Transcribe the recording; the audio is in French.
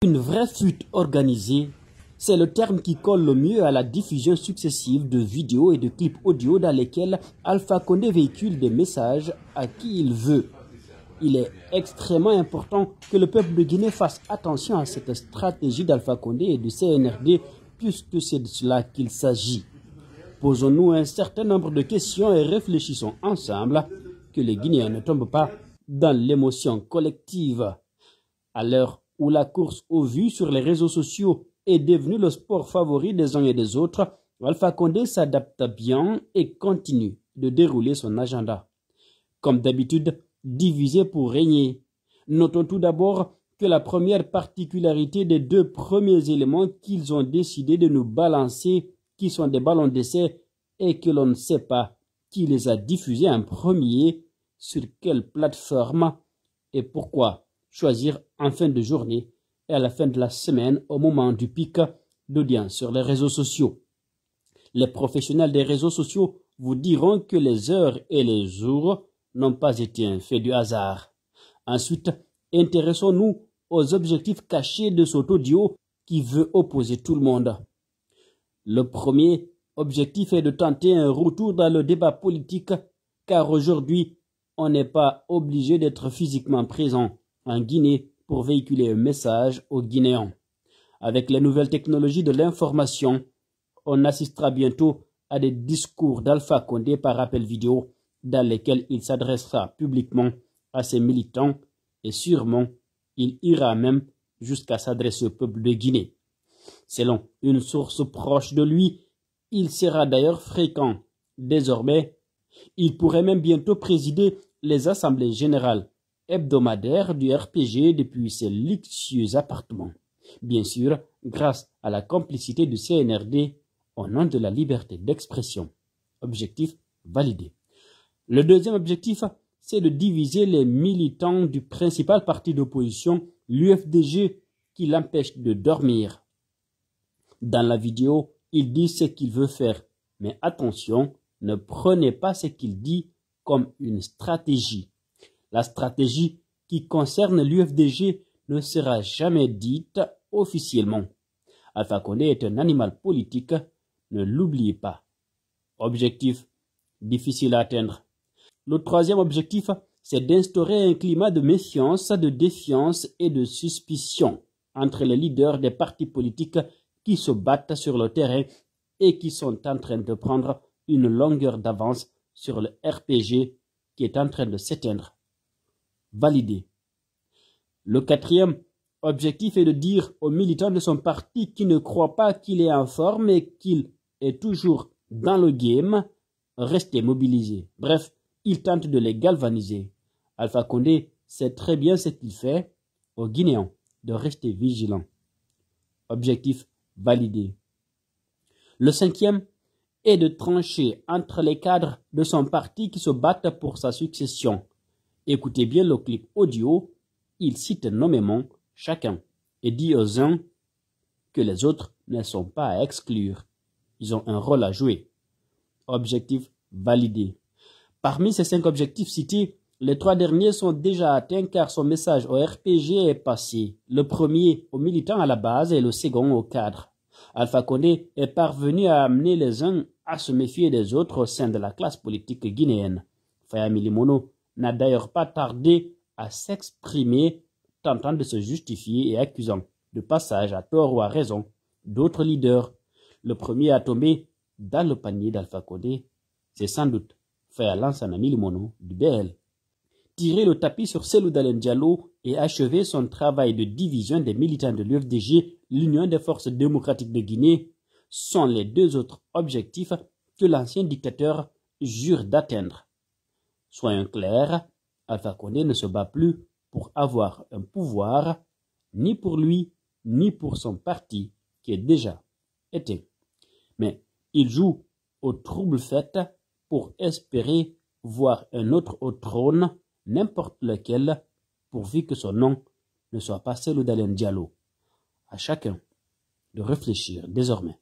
Une vraie fuite organisée, c'est le terme qui colle le mieux à la diffusion successive de vidéos et de clips audio dans lesquels Alpha Condé véhicule des messages à qui il veut. Il est extrêmement important que le peuple de Guinée fasse attention à cette stratégie d'Alpha Condé et du CNRD puisque c'est de cela qu'il s'agit. Posons-nous un certain nombre de questions et réfléchissons ensemble que les Guinéens ne tombent pas dans l'émotion collective. À l'heure où la course aux vues sur les réseaux sociaux est devenue le sport favori des uns et des autres, Alpha Condé s'adapte bien et continue de dérouler son agenda. Comme d'habitude, divisé pour régner. Notons tout d'abord que la première particularité des deux premiers éléments qu'ils ont décidé de nous balancer, qui sont des ballons d'essai, et que l'on ne sait pas qui les a diffusés en premier, sur quelle plateforme et pourquoi. Choisir en fin de journée et à la fin de la semaine au moment du pic d'audience sur les réseaux sociaux. Les professionnels des réseaux sociaux vous diront que les heures et les jours n'ont pas été un fait du hasard. Ensuite, intéressons-nous aux objectifs cachés de cet audio qui veut opposer tout le monde. Le premier objectif est de tenter un retour dans le débat politique car aujourd'hui, on n'est pas obligé d'être physiquement présent en Guinée pour véhiculer un message aux Guinéens. Avec les nouvelles technologies de l'information, on assistera bientôt à des discours d'Alpha Condé par appel vidéo dans lesquels il s'adressera publiquement à ses militants et sûrement il ira même jusqu'à s'adresser au peuple de Guinée. Selon une source proche de lui, il sera d'ailleurs fréquent. Désormais, il pourrait même bientôt présider les assemblées générales hebdomadaires du RPG depuis ses luxueux appartements. Bien sûr, grâce à la complicité du CNRD au nom de la liberté d'expression. Objectif validé. Le deuxième objectif, c'est de diviser les militants du principal parti d'opposition, l'UFDG, qui l'empêche de dormir. Dans la vidéo, il dit ce qu'il veut faire, mais attention, ne prenez pas ce qu'il dit comme une stratégie. La stratégie qui concerne l'UFDG ne sera jamais dite officiellement. Alpha Condé est un animal politique, ne l'oubliez pas. Objectif difficile à atteindre. Le troisième objectif, c'est d'instaurer un climat de méfiance, de défiance et de suspicion entre les leaders des partis politiques qui se battent sur le terrain et qui sont en train de prendre une longueur d'avance sur le RPG qui est en train de s'éteindre. Validé. Le quatrième objectif est de dire aux militants de son parti qui ne croient pas qu'il est en forme et qu'il est toujours dans le game, restez mobilisés. Bref, il tente de les galvaniser. Alpha Condé sait très bien ce qu'il fait aux Guinéens de rester vigilants. Objectif validé. Le cinquième est de trancher entre les cadres de son parti qui se battent pour sa succession. Écoutez bien le clip audio, il cite nommément chacun et dit aux uns que les autres ne sont pas à exclure. Ils ont un rôle à jouer. Objectif validé. Parmi ces 5 objectifs cités, les 3 derniers sont déjà atteints car son message au RPG est passé. Le premier aux militants à la base et le second aux cadres. Alpha Condé est parvenu à amener les uns à se méfier des autres au sein de la classe politique guinéenne. Faya Milimono n'a d'ailleurs pas tardé à s'exprimer, tentant de se justifier et accusant de passage à tort ou à raison d'autres leaders. Le premier à tomber dans le panier d'Alpha Condé, c'est sans doute Faya Lansana Milimono du BL. Tirer le tapis sur Cellou Dalein Diallo et achever son travail de division des militants de l'UFDG, l'Union des forces démocratiques de Guinée, sont les 2 autres objectifs que l'ancien dictateur jure d'atteindre. Soyons clairs, Alpha Condé ne se bat plus pour avoir un pouvoir, ni pour lui, ni pour son parti, qui est déjà éteint. Mais il joue au trouble-fête pour espérer voir un autre au trône, n'importe lequel, pourvu que son nom ne soit pas Cellou Dalein Diallo. À chacun de réfléchir désormais.